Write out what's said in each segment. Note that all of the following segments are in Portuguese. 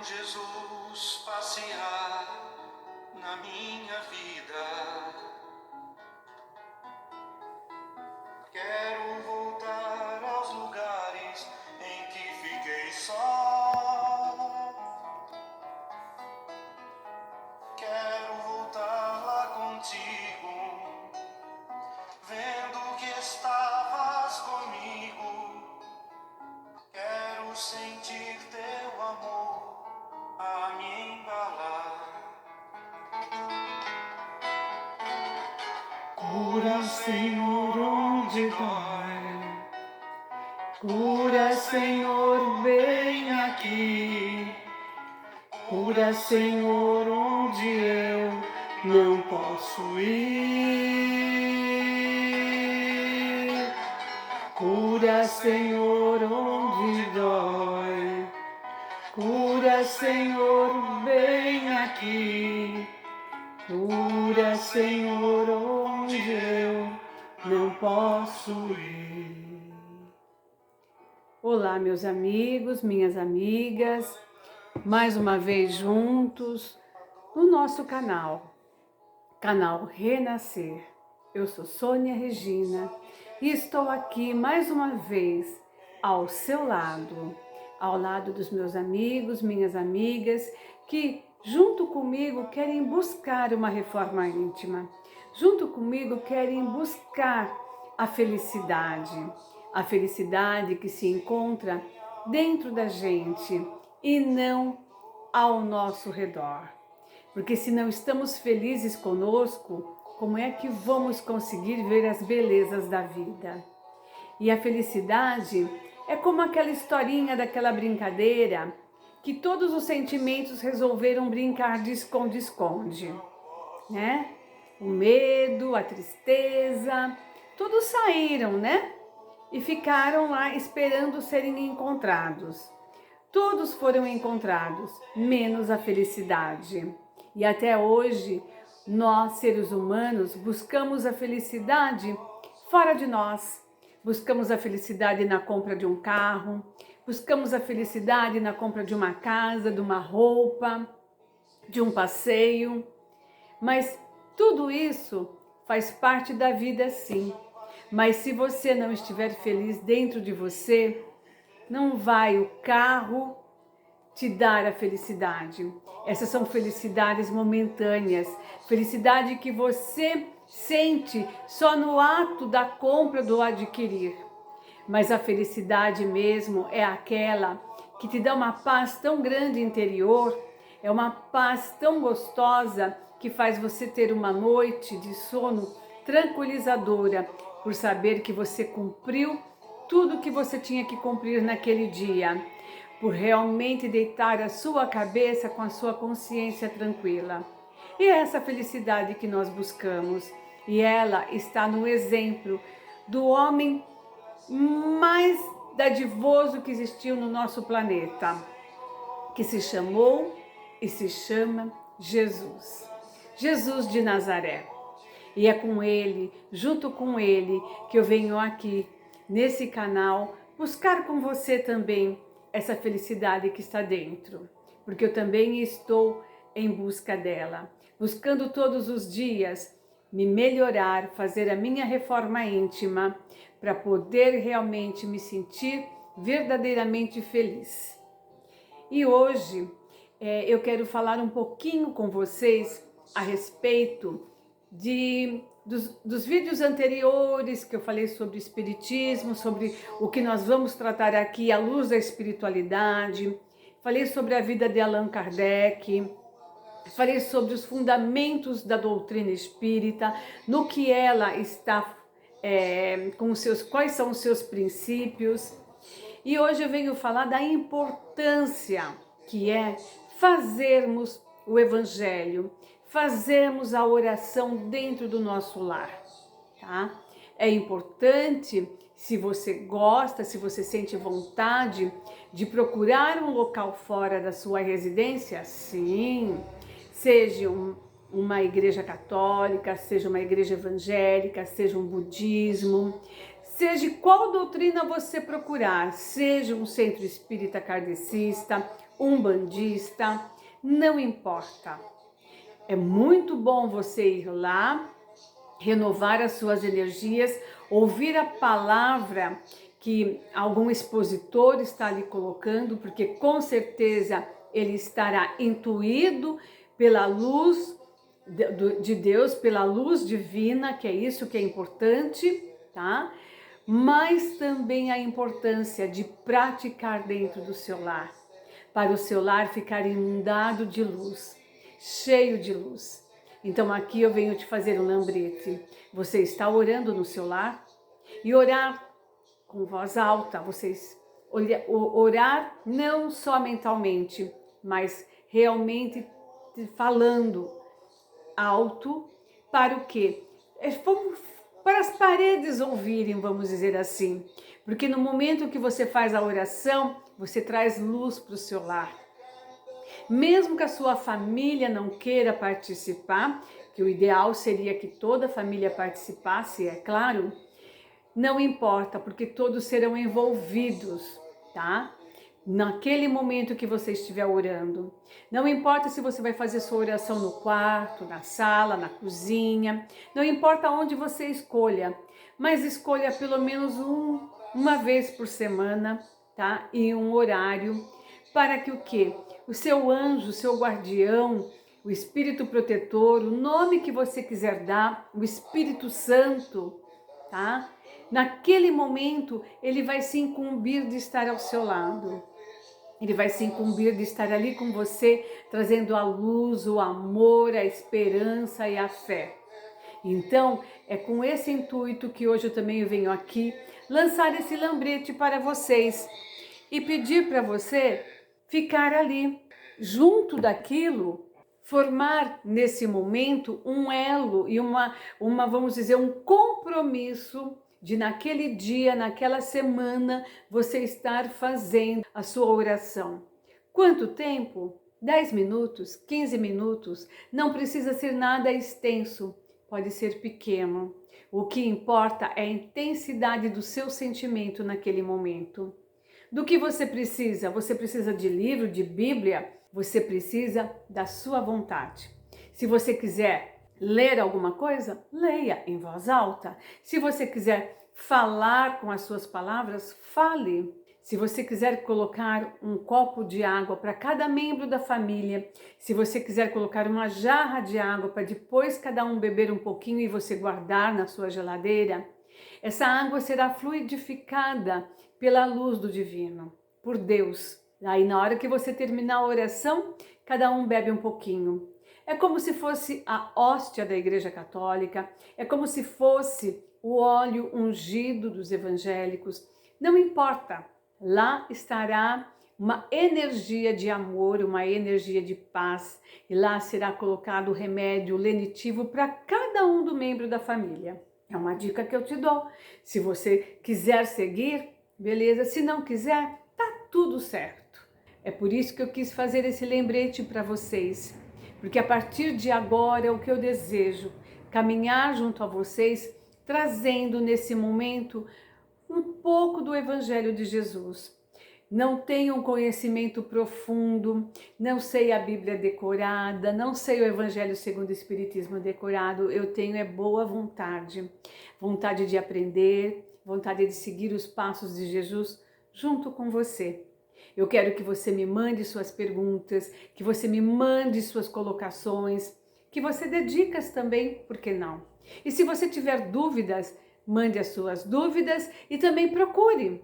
Jesus passear na minha vida. Quero voltar aos lugares em que fiquei só. Quero voltar lá contigo, vendo que estavas comigo. Quero sentir teu amor a me embalar. Cura, Senhor, onde dói. Cura, Senhor, vem aqui. Cura, Senhor, onde eu não posso ir. Cura, Senhor, onde dói. Cura, Senhor, vem aqui. Cura, Senhor, onde eu não posso ir. Olá, meus amigos, minhas amigas, mais uma vez juntos no nosso canal Renascer. Eu sou Sônia Regina e estou aqui mais uma vez ao seu lado, ao lado dos meus amigos, minhas amigas, que junto comigo querem buscar uma reforma íntima, junto comigo querem buscar a felicidade que se encontra dentro da gente e não ao nosso redor. Porque se não estamos felizes conosco, como é que vamos conseguir ver as belezas da vida? E a felicidade é como aquela historinha daquela brincadeira que todos os sentimentos resolveram brincar de esconde-esconde, né? O medo, a tristeza, todos saíram, né? E ficaram lá esperando serem encontrados. Todos foram encontrados, menos a felicidade. E até hoje, nós, seres humanos, buscamos a felicidade fora de nós. Buscamos a felicidade na compra de um carro, buscamos a felicidade na compra de uma casa, de uma roupa, de um passeio. Mas tudo isso faz parte da vida, sim. Mas se você não estiver feliz dentro de você, não vai o carro te dar a felicidade. Essas são felicidades momentâneas, felicidade que você sente só no ato da compra, do adquirir. Mas a felicidade mesmo é aquela que te dá uma paz tão grande interior, é uma paz tão gostosa que faz você ter uma noite de sono tranquilizadora, por saber que você cumpriu tudo que você tinha que cumprir naquele dia, por realmente deitar a sua cabeça com a sua consciência tranquila. E é essa felicidade que nós buscamos, e ela está no exemplo do homem mais dadivoso que existiu no nosso planeta, que se chamou e se chama Jesus. Jesus de Nazaré. E é com ele, junto com ele, que eu venho aqui, nesse canal, buscar com você também essa felicidade que está dentro. Porque eu também estou em busca dela, buscando todos os dias me melhorar, fazer a minha reforma íntima, para poder realmente me sentir verdadeiramente feliz. E hoje eu quero falar um pouquinho com vocês a respeito dos vídeos anteriores que eu falei sobre espiritismo, sobre o que nós vamos tratar aqui à luz da espiritualidade. Falei sobre a vida de Allan Kardec, falei sobre os fundamentos da doutrina espírita, no que ela está, quais são os seus princípios. E hoje eu venho falar da importância que é fazermos o Evangelho, fazermos a oração dentro do nosso lar, tá? É importante, se você gosta, se você sente vontade de procurar um local fora da sua residência, sim, seja uma igreja católica, seja uma igreja evangélica, seja um budismo, seja qual doutrina você procurar, seja um centro espírita kardecista, umbandista, não importa. É muito bom você ir lá, renovar as suas energias, ouvir a palavra que algum expositor está lhe colocando, porque com certeza ele estará intuído pela luz de Deus, pela luz divina, que é isso que é importante, tá? Mas também a importância de praticar dentro do seu lar, para o seu lar ficar inundado de luz, cheio de luz. Então aqui eu venho te fazer um lembrete. Você está orando no seu lar? E orar com voz alta, vocês orar não só mentalmente, mas realmente falando alto para o quê? Para as paredes ouvirem, vamos dizer assim. Porque no momento que você faz a oração, você traz luz para o seu lar. Mesmo que a sua família não queira participar, que o ideal seria que toda a família participasse, é claro, não importa, porque todos serão envolvidos, tá? Naquele momento que você estiver orando. Não importa se você vai fazer sua oração no quarto, na sala, na cozinha, não importa onde você escolha, mas escolha pelo menos uma vez por semana, tá? E um horário para que o quê? O seu anjo, o seu guardião, o Espírito protetor, o nome que você quiser dar, o Espírito Santo, tá? Naquele momento, ele vai se incumbir de estar ao seu lado. Ele vai se incumbir de estar ali com você, trazendo a luz, o amor, a esperança e a fé. Então, é com esse intuito que hoje eu também venho aqui lançar esse lembrete para vocês e pedir para você ficar ali, junto daquilo, formar nesse momento um elo e vamos dizer, um compromisso de naquele dia, naquela semana, você estar fazendo a sua oração. Quanto tempo? 10 minutos, 15 minutos, não precisa ser nada extenso, pode ser pequeno. O que importa é a intensidade do seu sentimento naquele momento. Do que você precisa? Você precisa de livro, de Bíblia? Você precisa da sua vontade. Se você quiser ler alguma coisa, leia em voz alta. Se você quiser falar com as suas palavras, fale. Se você quiser colocar um copo de água para cada membro da família, se você quiser colocar uma jarra de água para depois cada um beber um pouquinho e você guardar na sua geladeira, essa água será fluidificada pela luz do divino, por Deus. Aí na hora que você terminar a oração, cada um bebe um pouquinho. É como se fosse a hóstia da Igreja Católica, é como se fosse o óleo ungido dos evangélicos. Não importa, lá estará uma energia de amor, uma energia de paz, e lá será colocado o remédio lenitivo para cada um do membro da família. É uma dica que eu te dou. Se você quiser seguir, beleza. Se não quiser, tá tudo certo. É por isso que eu quis fazer esse lembrete para vocês. Porque a partir de agora, o que eu desejo, caminhar junto a vocês, trazendo nesse momento um pouco do Evangelho de Jesus. Não tenho um conhecimento profundo, não sei a Bíblia decorada, não sei o Evangelho segundo o Espiritismo decorado, eu tenho boa vontade, vontade de aprender, vontade de seguir os passos de Jesus junto com você. Eu quero que você me mande suas perguntas, que você me mande suas colocações, que você dê dicas também, por que não? E se você tiver dúvidas, mande as suas dúvidas e também procure.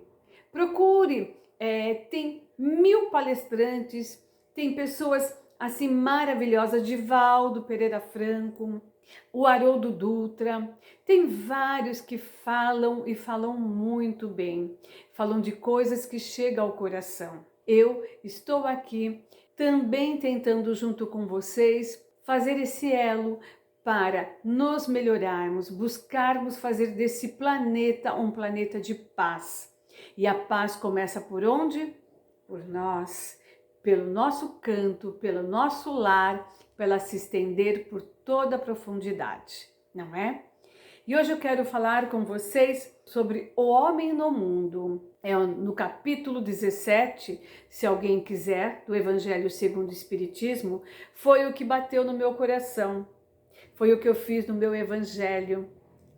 Tem 1000 palestrantes, tem pessoas assim maravilhosas, Divaldo Pereira Franco, o Haroldo Dutra, tem vários que falam e falam muito bem, falam de coisas que chegam ao coração. Eu estou aqui também tentando junto com vocês fazer esse elo para nos melhorarmos, buscarmos fazer desse planeta um planeta de paz. E a paz começa por onde? Por nós, pelo nosso canto, pelo nosso lar, para ela se estender por toda a profundidade, não é? E hoje eu quero falar com vocês sobre o homem no mundo. É no capítulo 17, se alguém quiser, do Evangelho segundo o Espiritismo, foi o que bateu no meu coração. Foi o que eu fiz no meu Evangelho,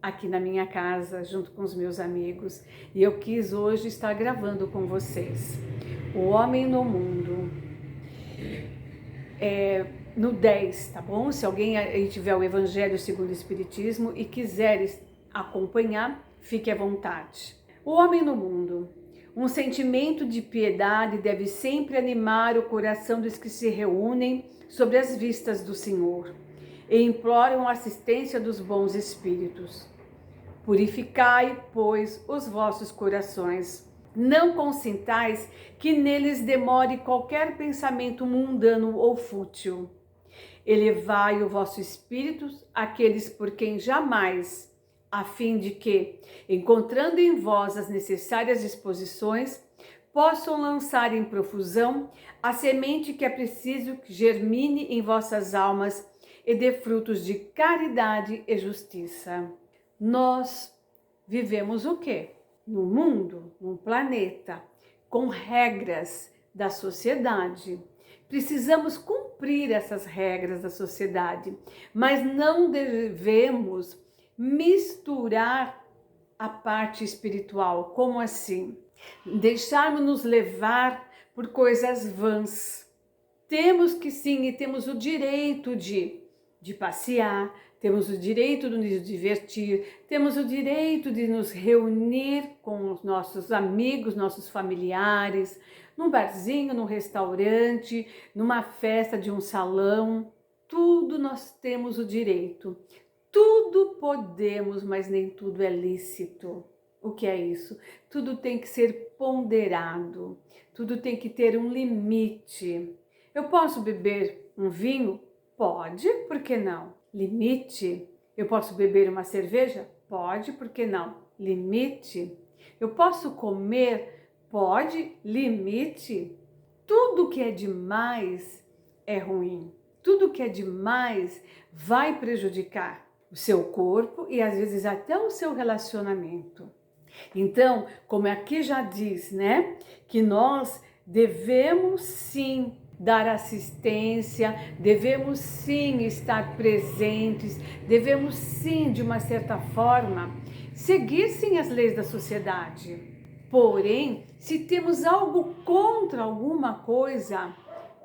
aqui na minha casa, junto com os meus amigos. E eu quis hoje estar gravando com vocês. O homem no mundo. No 10, tá bom? Se alguém aí tiver o Evangelho segundo o Espiritismo e quiser acompanhar, fique à vontade. O homem no mundo. Um sentimento de piedade deve sempre animar o coração dos que se reúnem sobre as vistas do Senhor e imploram a assistência dos bons espíritos. Purificai, pois, os vossos corações. Não consintais que neles demore qualquer pensamento mundano ou fútil. Elevai o vosso espírito àqueles por quem jamais, a fim de que, encontrando em vós as necessárias disposições, possam lançar em profusão a semente que é preciso que germine em vossas almas e dê frutos de caridade e justiça. Nós vivemos o quê? No mundo, num planeta, com regras da sociedade. Precisamos cumprir essas regras da sociedade, mas não devemos misturar a parte espiritual. Como assim? Deixarmos-nos levar por coisas vãs. Temos que sim, e temos o direito de passear, temos o direito de nos divertir, temos o direito de nos reunir com os nossos amigos, nossos familiares, num barzinho, num restaurante, numa festa de um salão. Tudo nós temos o direito. Tudo podemos, mas nem tudo é lícito. O que é isso? Tudo tem que ser ponderado, tudo tem que ter um limite. Eu posso beber um vinho? Pode, por que não? Limite. Eu posso beber uma cerveja? Pode, por que não? Limite. Eu posso comer? Pode, limite. Tudo que é demais é ruim. Tudo que é demais vai prejudicar o seu corpo e às vezes até o seu relacionamento. Então, como aqui já diz, né, que nós devemos sim dar assistência, devemos sim estar presentes, devemos sim, de uma certa forma, seguir sim as leis da sociedade. Porém, se temos algo contra alguma coisa,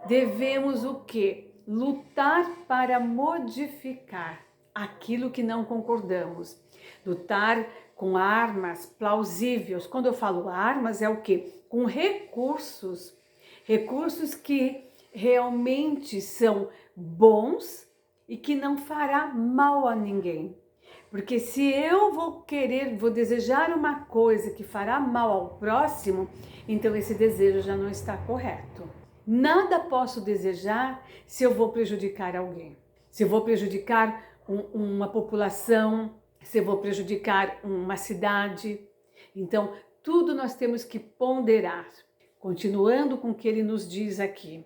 devemos o quê? Lutar para modificar aquilo que não concordamos. Lutar com armas plausíveis. Quando eu falo armas, é o quê? Com recursos que realmente são bons e que não fará mal a ninguém. Porque se eu vou desejar uma coisa que fará mal ao próximo, então esse desejo já não está correto. Nada posso desejar se eu vou prejudicar alguém. Se eu vou prejudicar uma população, se eu vou prejudicar uma cidade. Então, tudo nós temos que ponderar. Continuando com o que ele nos diz aqui.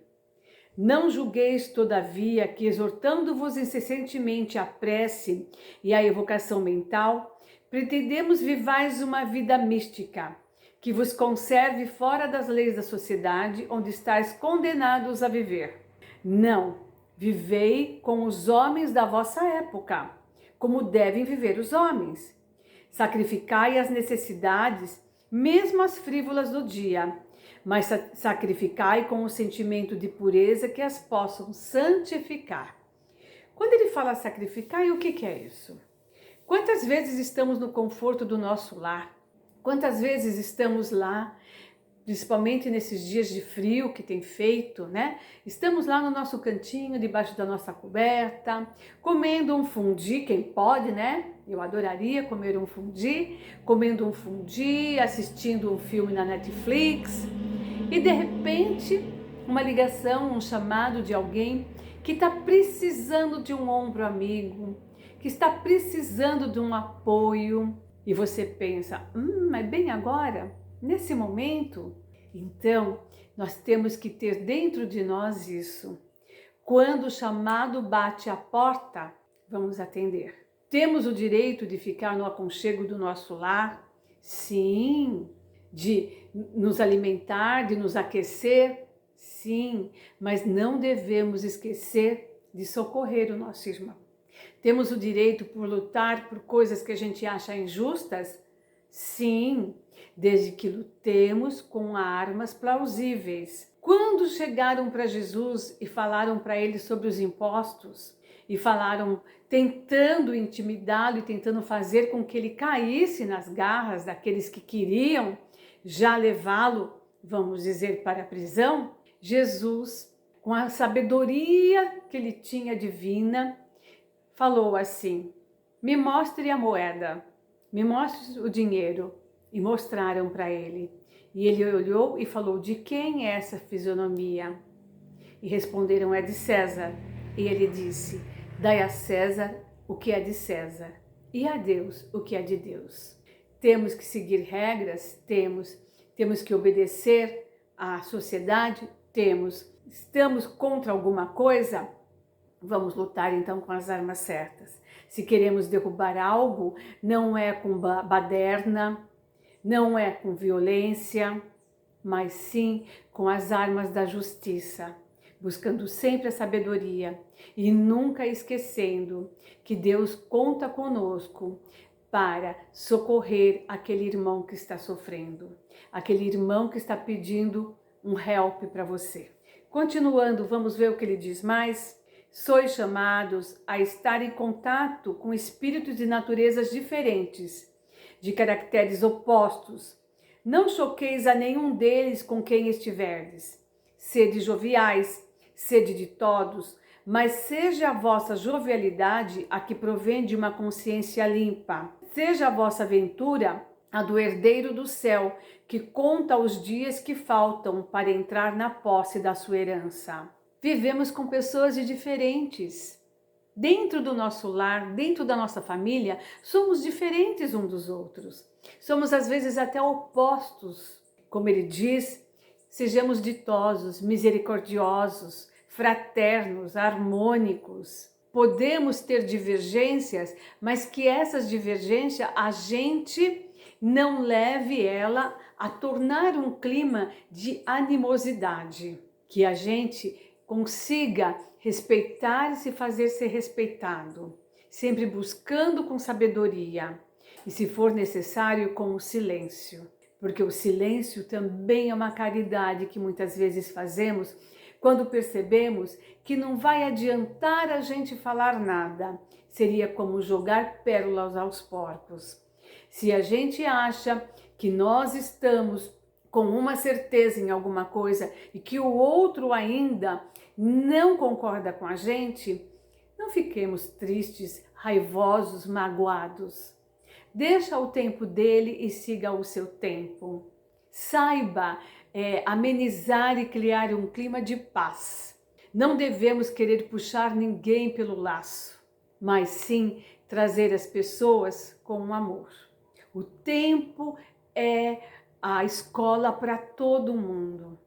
Não julgueis, todavia, que exortando-vos incessantemente a prece e a evocação mental, pretendemos vivais uma vida mística, que vos conserve fora das leis da sociedade onde estáis condenados a viver. Não, vivei com os homens da vossa época, como devem viver os homens. Sacrificai as necessidades, mesmo as frívolas do dia, mas sacrificai com o sentimento de pureza que as possam santificar. Quando ele fala sacrificar, o que é isso? Quantas vezes estamos no conforto do nosso lar? Quantas vezes estamos lá, principalmente nesses dias de frio que tem feito, né? Estamos lá no nosso cantinho, debaixo da nossa coberta, comendo um fundi, quem pode, né? Eu adoraria comer um fundi, comendo um fundi, assistindo um filme na Netflix. E de repente, uma ligação, um chamado de alguém que está precisando de um ombro amigo, que está precisando de um apoio. E você pensa, é bem agora? Nesse momento? Então, nós temos que ter dentro de nós isso. Quando o chamado bate à porta, vamos atender. Temos o direito de ficar no aconchego do nosso lar? Sim. De nos alimentar, de nos aquecer? Sim. Mas não devemos esquecer de socorrer o nosso irmão. Temos o direito por lutar por coisas que a gente acha injustas? Sim, desde que lutemos com armas plausíveis. Quando chegaram para Jesus e falaram para ele sobre os impostos, e falaram tentando intimidá-lo e tentando fazer com que ele caísse nas garras daqueles que queriam já levá-lo, vamos dizer, para a prisão, Jesus, com a sabedoria que ele tinha divina, falou assim: me mostre a moeda, me mostre o dinheiro. E mostraram para ele. E ele olhou e falou: de quem é essa fisionomia? E responderam: é de César. E ele disse: dai a César o que é de César, e a Deus o que é de Deus. Temos que seguir regras? Temos que obedecer à sociedade? Temos. Estamos contra alguma coisa? Vamos lutar então com as armas certas. Se queremos derrubar algo, não é com baderna, não é com violência, mas sim com as armas da justiça, buscando sempre a sabedoria e nunca esquecendo que Deus conta conosco para socorrer aquele irmão que está sofrendo, aquele irmão que está pedindo um help para você. Continuando, vamos ver o que ele diz mais. Sois chamados a estar em contato com espíritos de naturezas diferentes, de caracteres opostos. Não choqueis a nenhum deles com quem estiverdes. Sede joviais, sede de todos, mas seja a vossa jovialidade a que provém de uma consciência limpa. Seja a vossa aventura a do herdeiro do céu, que conta os dias que faltam para entrar na posse da sua herança. Vivemos com pessoas diferentes. Dentro do nosso lar, dentro da nossa família, somos diferentes uns dos outros. Somos às vezes até opostos. Como ele diz, sejamos ditosos, misericordiosos, fraternos, harmônicos. Podemos ter divergências, mas que essas divergências a gente não leve ela a tornar um clima de animosidade. Que a gente consiga respeitar e se fazer ser respeitado, sempre buscando com sabedoria e, se for necessário, com o silêncio, porque o silêncio também é uma caridade que muitas vezes fazemos quando percebemos que não vai adiantar a gente falar nada. Seria como jogar pérolas aos porcos. Se a gente acha que nós estamos com uma certeza em alguma coisa e que o outro ainda não concorda com a gente, não fiquemos tristes, raivosos, magoados. Deixa o tempo dele e siga o seu tempo. Saiba amenizar e criar um clima de paz. Não devemos querer puxar ninguém pelo laço, mas sim trazer as pessoas com amor. O tempo é a escola para todo mundo.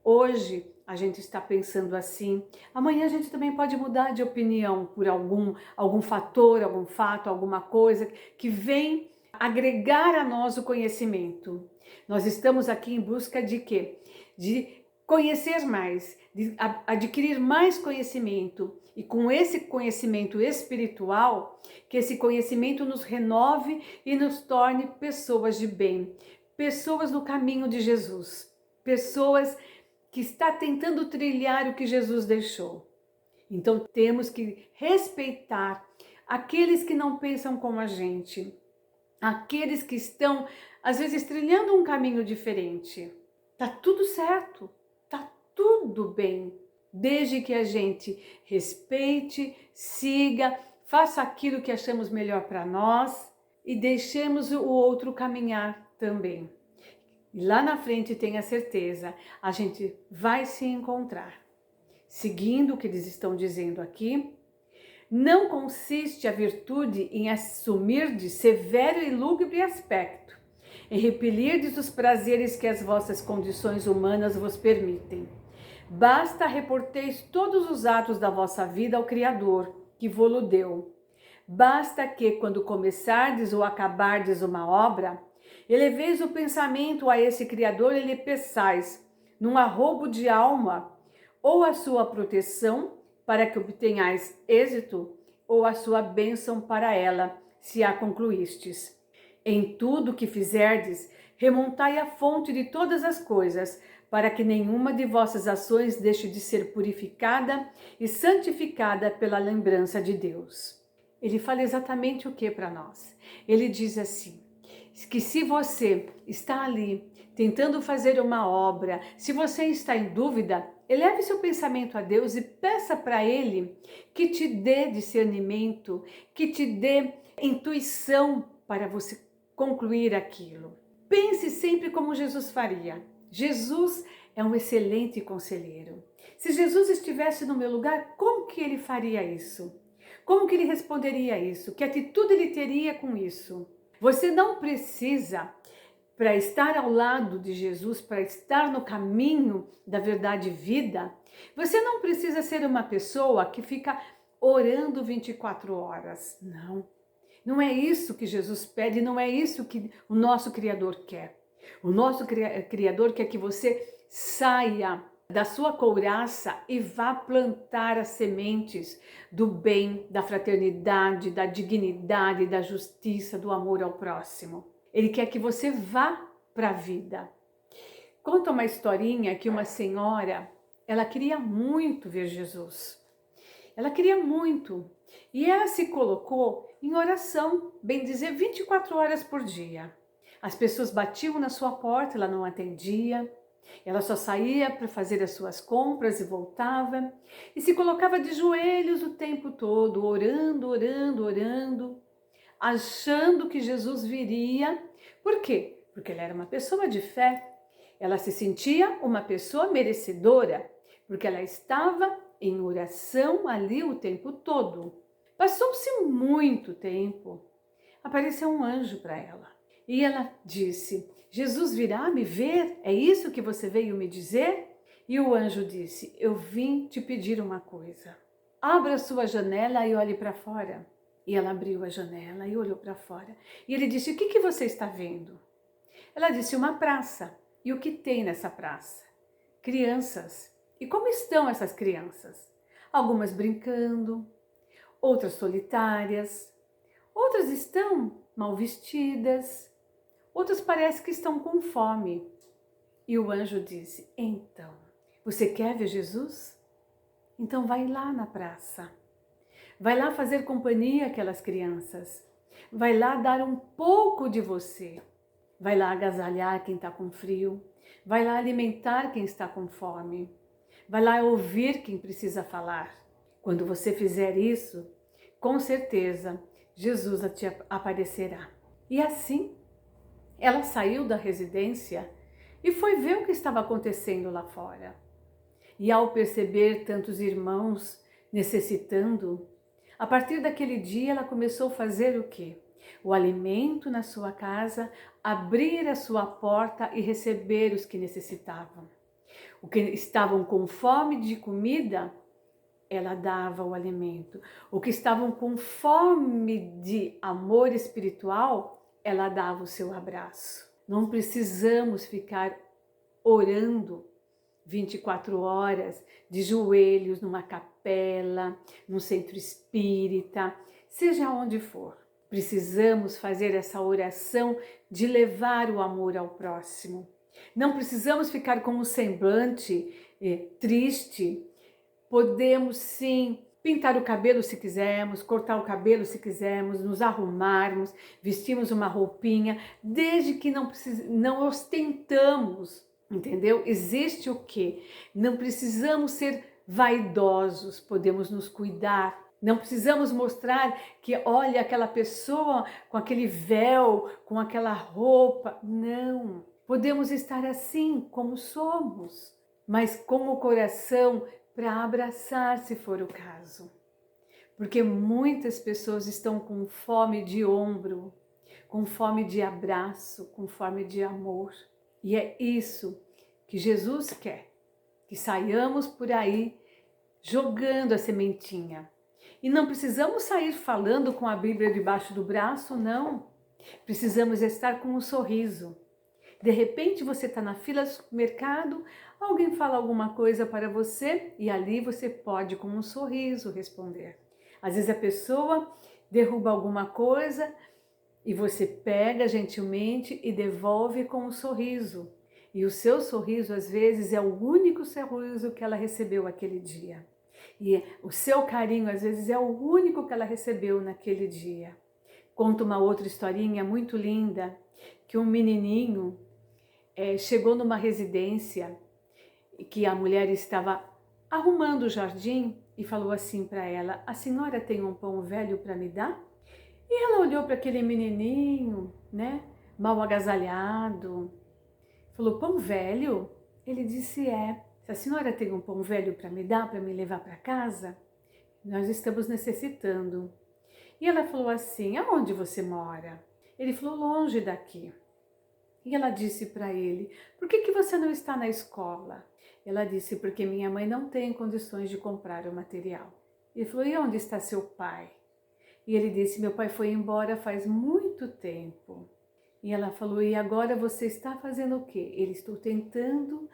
Hoje a gente está pensando assim, amanhã a gente também pode mudar de opinião por algum fator, algum fato, alguma coisa que vem agregar a nós o conhecimento. Nós estamos aqui em busca de quê? De conhecer mais, de adquirir mais conhecimento, e com esse conhecimento espiritual, que esse conhecimento nos renove e nos torne pessoas de bem, pessoas no caminho de Jesus, pessoas que está tentando trilhar o que Jesus deixou. Então temos que respeitar aqueles que não pensam como a gente, aqueles que estão às vezes trilhando um caminho diferente. Tá tudo certo, tá tudo bem, desde que a gente respeite, siga, faça aquilo que achamos melhor para nós e deixemos o outro caminhar também. E lá na frente, tenha certeza, a gente vai se encontrar. Seguindo o que eles estão dizendo aqui, não consiste a virtude em assumir de severo e lúgubre aspecto, em repelirdes os prazeres que as vossas condições humanas vos permitem. Basta reporteis todos os atos da vossa vida ao Criador, que vô-lo deu. Basta que, quando começardes ou acabardes uma obra, eleveis o pensamento a esse Criador e lhe peçais, num arroubo de alma, ou a sua proteção, para que obtenhais êxito, ou a sua bênção para ela, se a concluístes. Em tudo que fizerdes, remontai a fonte de todas as coisas, para que nenhuma de vossas ações deixe de ser purificada e santificada pela lembrança de Deus. Ele fala exatamente o que para nós? Ele diz assim, que se você está ali tentando fazer uma obra, se você está em dúvida, eleve seu pensamento a Deus e peça para Ele que te dê discernimento, que te dê intuição para você concluir aquilo. Pense sempre como Jesus faria. Jesus é um excelente conselheiro. Se Jesus estivesse no meu lugar, como que ele faria isso? Como que ele responderia isso? Que atitude ele teria com isso? Você não precisa, para estar ao lado de Jesus, para estar no caminho da verdade e vida, você não precisa ser uma pessoa que fica orando 24 horas. Não. Não é isso que Jesus pede, não é isso que o nosso Criador quer. O nosso Criador quer que você saia da sua couraça e vá plantar as sementes do bem, da fraternidade, da dignidade, da justiça, do amor ao próximo. Ele quer que você vá para a vida. Conta uma historinha que uma senhora, ela queria muito ver Jesus. Ela queria muito. E ela se colocou em oração, bem dizer, 24 horas por dia. As pessoas batiam na sua porta, ela não atendia. Ela só saía para fazer as suas compras e voltava. E se colocava de joelhos o tempo todo, orando, orando, orando, achando que Jesus viria. Por quê? Porque ela era uma pessoa de fé. Ela se sentia uma pessoa merecedora, porque ela estava em oração ali o tempo todo. Passou-se muito tempo, apareceu um anjo para ela. E ela disse, Jesus virá me ver? É isso que você veio me dizer? E o anjo disse, eu vim te pedir uma coisa. Abra sua janela e olhe para fora. E ela abriu a janela e olhou para fora. E ele disse, o que você está vendo? Ela disse, uma praça. E o que tem nessa praça? Crianças. E como estão essas crianças? Algumas brincando, outras solitárias, outras estão mal vestidas, outras parece que estão com fome. E o anjo disse, então, você quer ver Jesus? Então vai lá na praça, vai lá fazer companhia àquelas crianças, vai lá dar um pouco de você, vai lá agasalhar quem está com frio, vai lá alimentar quem está com fome, vai lá ouvir quem precisa falar. Quando você fizer isso, com certeza, Jesus te aparecerá. E assim, ela saiu da residência e foi ver o que estava acontecendo lá fora. E ao perceber tantos irmãos necessitando, a partir daquele dia ela começou a fazer o quê? O alimento na sua casa, abrir a sua porta e receber os que necessitavam. O que estavam com fome de comida, ela dava o alimento. O que estavam com fome de amor espiritual, ela dava o seu abraço. Não precisamos ficar orando 24 horas de joelhos numa capela, num centro espírita, seja onde for. Precisamos fazer essa oração de levar o amor ao próximo. Não precisamos ficar com um semblante triste. Podemos sim pintar o cabelo se quisermos, cortar o cabelo se quisermos, nos arrumarmos, vestirmos uma roupinha, desde que não ostentamos, entendeu? Existe o quê? Não precisamos ser vaidosos, podemos nos cuidar. Não precisamos mostrar que, olha, aquela pessoa com aquele véu, com aquela roupa. Não. Podemos estar assim como somos, mas com o coração para abraçar, se for o caso. Porque muitas pessoas estão com fome de ombro, com fome de abraço, com fome de amor. E é isso que Jesus quer, que saiamos por aí jogando a sementinha. E não precisamos sair falando com a Bíblia debaixo do braço, não. Precisamos estar com um sorriso. De repente você está na fila do supermercado, alguém fala alguma coisa para você e ali você pode com um sorriso responder. Às vezes a pessoa derruba alguma coisa e você pega gentilmente e devolve com um sorriso. E o seu sorriso às vezes é o único sorriso que ela recebeu aquele dia. E o seu carinho às vezes é o único que ela recebeu naquele dia. Conto uma outra historinha muito linda, que um menininho chegou numa residência que a mulher estava arrumando o jardim e falou assim para ela: a senhora tem um pão velho para me dar? E ela olhou para aquele menininho, né, mal agasalhado, falou: pão velho? Ele disse: é. Se a senhora tem um pão velho para me dar, para me levar para casa, nós estamos necessitando. E ela falou assim: aonde você mora? Ele falou: longe daqui. E ela disse para ele: por que você não está na escola? Ela disse: porque minha mãe não tem condições de comprar o material. Ele falou: e onde está seu pai? E ele disse: meu pai foi embora faz muito tempo. E ela falou: e agora você está fazendo o quê? Ele: estou tentando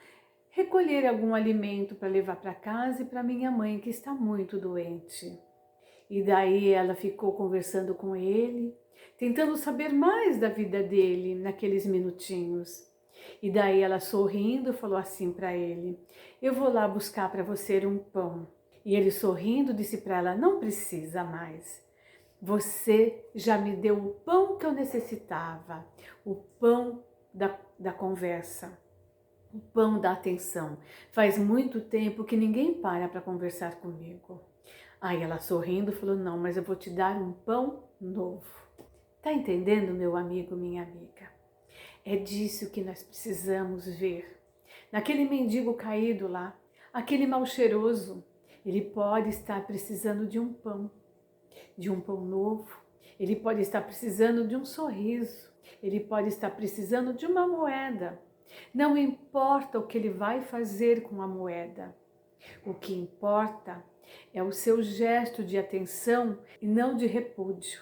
recolher algum alimento para levar para casa e para minha mãe, que está muito doente. E daí ela ficou conversando com ele, tentando saber mais da vida dele naqueles minutinhos. E daí ela, sorrindo, falou assim para ele: eu vou lá buscar para você um pão. E ele, sorrindo, disse para ela: não precisa mais. Você já me deu o pão que eu necessitava, o pão da conversa, o pão da atenção. Faz muito tempo que ninguém para conversar comigo. Aí ela, sorrindo, falou: não, mas eu vou te dar um pão novo. Tá entendendo, meu amigo, minha amiga? É disso que nós precisamos ver. Naquele mendigo caído lá, aquele mal cheiroso, ele pode estar precisando de um pão novo. Ele pode estar precisando de um sorriso. Ele pode estar precisando de uma moeda. Não importa o que ele vai fazer com a moeda. O que importa é o seu gesto de atenção e não de repúdio.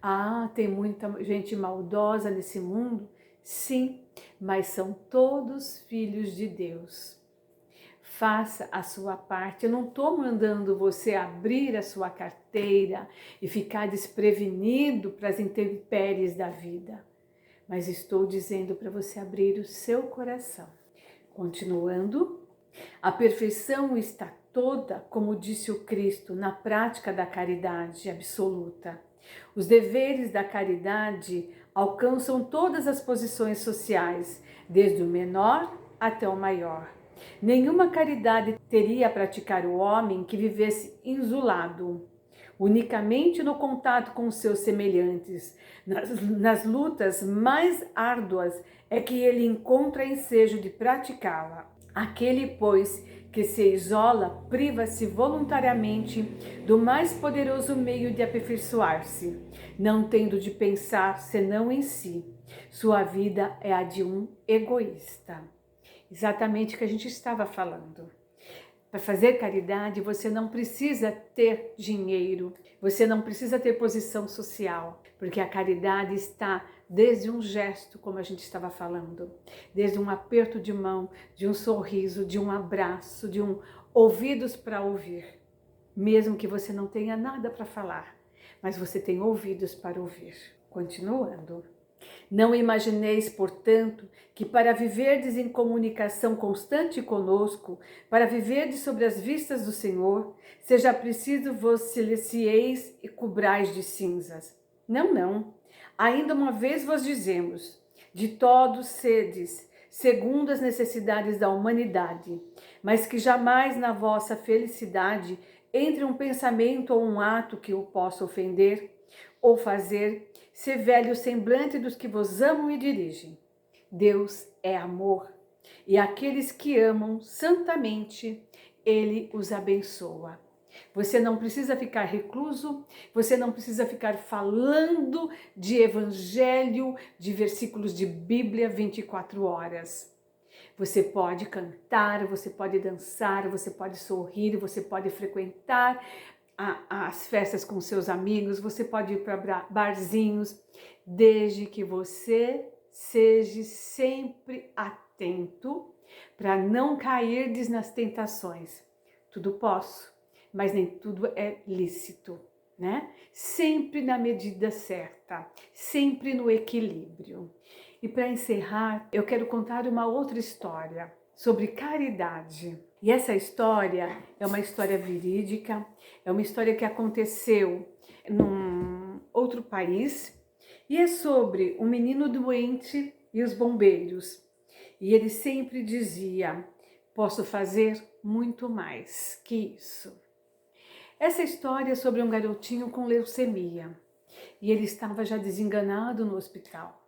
Ah, tem muita gente maldosa nesse mundo? Sim, mas são todos filhos de Deus. Faça a sua parte. Eu não estou mandando você abrir a sua carteira e ficar desprevenido para as intempéries da vida, mas estou dizendo para você abrir o seu coração. Continuando, a perfeição está toda, como disse o Cristo, na prática da caridade absoluta. Os deveres da caridade alcançam todas as posições sociais, desde o menor até o maior. Nenhuma caridade teria a praticar o homem que vivesse isolado, unicamente no contato com seus semelhantes. Nas lutas mais árduas é que ele encontra ensejo de praticá-la. Aquele, pois, que se isola, priva-se voluntariamente do mais poderoso meio de aperfeiçoar-se, não tendo de pensar senão em si. Sua vida é a de um egoísta. Exatamente o que a gente estava falando. Para fazer caridade, você não precisa ter dinheiro, você não precisa ter posição social, porque a caridade está desde um gesto, como a gente estava falando, desde um aperto de mão, de um sorriso, de um abraço, de um ouvidos para ouvir, mesmo que você não tenha nada para falar, mas você tem ouvidos para ouvir. Continuando. Não imagineis, portanto, que para viverdes em comunicação constante conosco, para viverdes sobre as vistas do Senhor, seja preciso vos silencieis e cobrais de cinzas. Não, não. Ainda uma vez vos dizemos, de todos sedes, segundo as necessidades da humanidade, mas que jamais na vossa felicidade entre um pensamento ou um ato que o possa ofender ou fazer se velho o semblante dos que vos amam e dirigem. Deus é amor, e aqueles que amam santamente, Ele os abençoa. Você não precisa ficar recluso, você não precisa ficar falando de evangelho, de versículos de Bíblia 24 horas. Você pode cantar, você pode dançar, você pode sorrir, você pode frequentar as festas com seus amigos, você pode ir para barzinhos, desde que você seja sempre atento para não cair nas tentações. Tudo posso, mas nem tudo é lícito, né? Sempre na medida certa, sempre no equilíbrio. E para encerrar, eu quero contar uma outra história sobre caridade. E essa história é uma história verídica, é uma história que aconteceu num outro país e é sobre um menino doente e os bombeiros. E ele sempre dizia: posso fazer muito mais que isso. Essa história é sobre um garotinho com leucemia e ele estava já desenganado no hospital.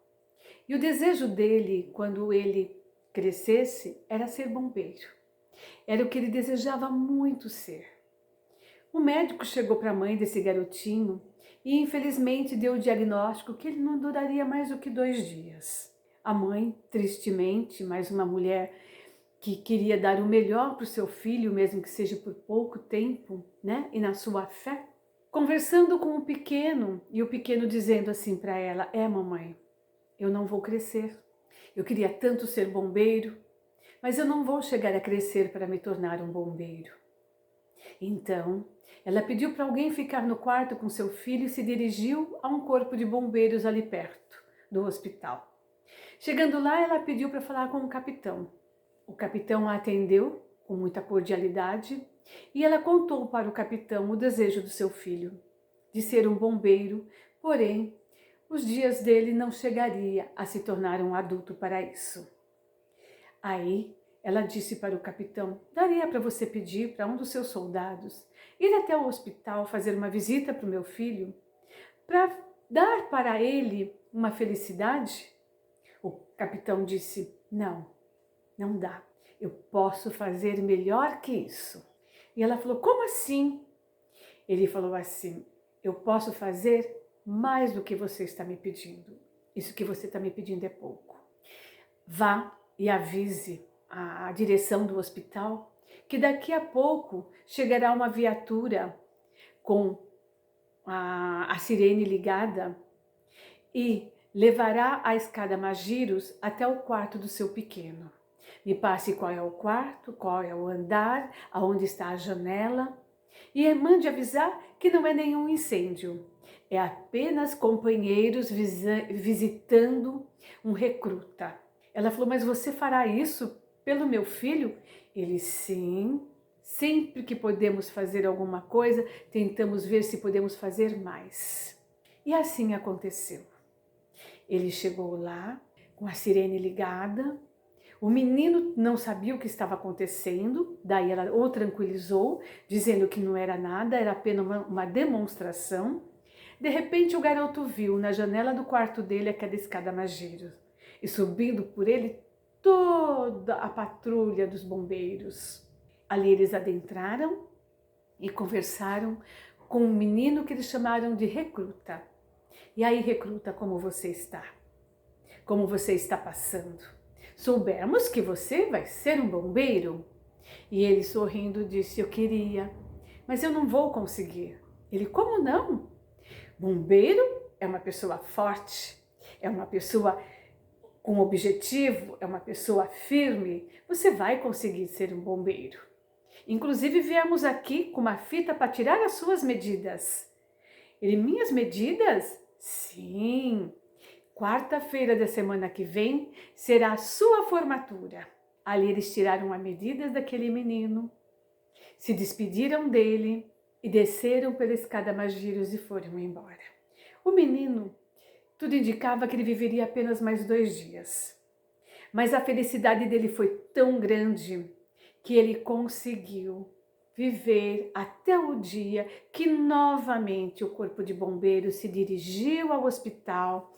E o desejo dele, quando ele crescesse, era ser bombeiro. Era o que ele desejava muito ser. O médico chegou para a mãe desse garotinho e infelizmente deu o diagnóstico que ele não duraria mais do que 2 dias. A mãe, tristemente, mais uma mulher que queria dar o melhor para o seu filho, mesmo que seja por pouco tempo, né? E na sua fé, conversando com o pequeno, e o pequeno dizendo assim para ela: mamãe, eu não vou crescer. Eu queria tanto ser bombeiro, mas eu não vou chegar a crescer para me tornar um bombeiro. Então, ela pediu para alguém ficar no quarto com seu filho e se dirigiu a um corpo de bombeiros ali perto do hospital. Chegando lá, ela pediu para falar com o capitão. O capitão a atendeu com muita cordialidade e ela contou para o capitão o desejo do seu filho, de ser um bombeiro, porém, os dias dele não chegaria a se tornar um adulto para isso. Aí, ela disse para o capitão: daria para você pedir para um dos seus soldados ir até o hospital fazer uma visita para o meu filho, para dar para ele uma felicidade? O capitão disse: não, não dá. Eu posso fazer melhor que isso. E ela falou: como assim? Ele falou assim: eu posso fazer mais do que você está me pedindo. Isso que você está me pedindo é pouco. Vá e avise a direção do hospital que daqui a pouco chegará uma viatura com a sirene ligada e levará a escada Magiros até o quarto do seu pequeno. Me passe qual é o quarto, qual é o andar, aonde está a janela e mande avisar que não é nenhum incêndio. É apenas companheiros visitando um recruta. Ela falou: mas você fará isso pelo meu filho? Ele: sim. Sempre que podemos fazer alguma coisa, tentamos ver se podemos fazer mais. E assim aconteceu. Ele chegou lá com a sirene ligada. O menino não sabia o que estava acontecendo, daí ela o tranquilizou, dizendo que não era nada, era apenas uma demonstração. De repente o garoto viu na janela do quarto dele aquela escada Magiros e subindo por ele toda a patrulha dos bombeiros. Ali eles adentraram e conversaram com um menino que eles chamaram de recruta. E aí, recruta, como você está? Como você está passando? Soubemos que você vai ser um bombeiro? E ele, sorrindo, disse: eu queria, mas eu não vou conseguir. Ele: como não? Bombeiro é uma pessoa forte, é uma pessoa com objetivo, é uma pessoa firme. Você vai conseguir ser um bombeiro. Inclusive, viemos aqui com uma fita para tirar as suas medidas. Ele: minhas medidas? Sim. Quarta-feira da semana que vem será a sua formatura. Ali eles tiraram as medidas daquele menino, se despediram dele e desceram pela escada Magiros e foram embora. O menino, tudo indicava que ele viveria apenas mais 2 dias. Mas a felicidade dele foi tão grande que ele conseguiu viver até o dia que novamente o corpo de bombeiros se dirigiu ao hospital.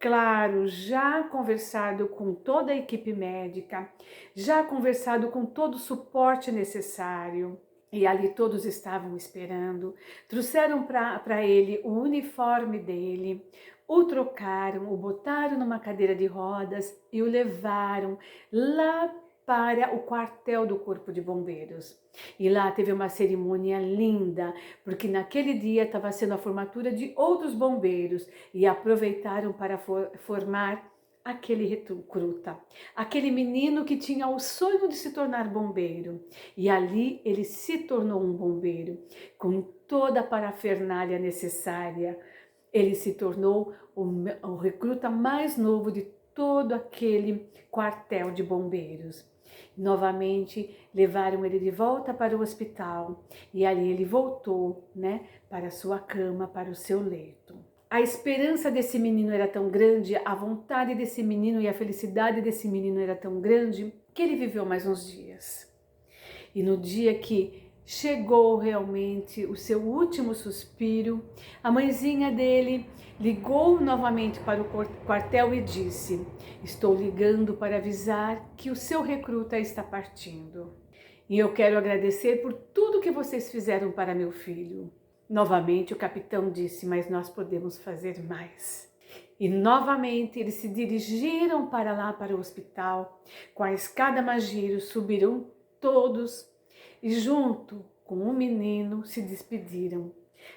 Claro, já conversado com toda a equipe médica, já conversado com todo o suporte necessário. E ali todos estavam esperando. Trouxeram para ele o uniforme dele, o trocaram, o botaram numa cadeira de rodas e o levaram lá para o quartel do Corpo de Bombeiros. E lá teve uma cerimônia linda, porque naquele dia estava sendo a formatura de outros bombeiros e aproveitaram para formar aquele recruta, aquele menino que tinha o sonho de se tornar bombeiro. E ali ele se tornou um bombeiro, com toda a parafernália necessária. Ele se tornou o recruta mais novo de todo aquele quartel de bombeiros. Novamente levaram ele de volta para o hospital e ali ele voltou, para a sua cama, para o seu leito. A esperança desse menino era tão grande, a vontade desse menino e a felicidade desse menino era tão grande que ele viveu mais uns dias. E no dia que chegou realmente o seu último suspiro, a mãezinha dele ligou novamente para o quartel e disse: "Estou ligando para avisar que o seu recruta está partindo. E eu quero agradecer por tudo que vocês fizeram para meu filho." Novamente o capitão disse: "Mas nós podemos fazer mais." E novamente eles se dirigiram para lá, para o hospital. Com a escada Magiro subiram todos e junto com o menino se despediram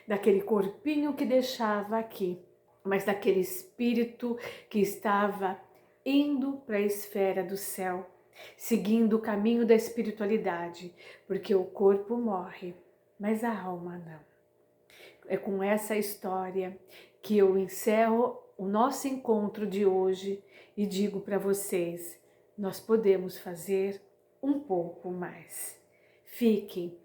daquele corpinho que deixava aqui, mas daquele espírito que estava indo para a esfera do céu, seguindo o caminho da espiritualidade, porque o corpo morre, mas a alma não. É com essa história que eu encerro o nosso encontro de hoje e digo para vocês, nós podemos fazer um pouco mais. Fiquem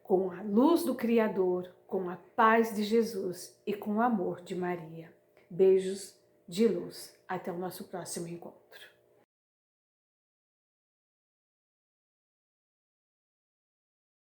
com a luz do Criador, com a paz de Jesus e com o amor de Maria. Beijos de luz. Até o nosso próximo encontro.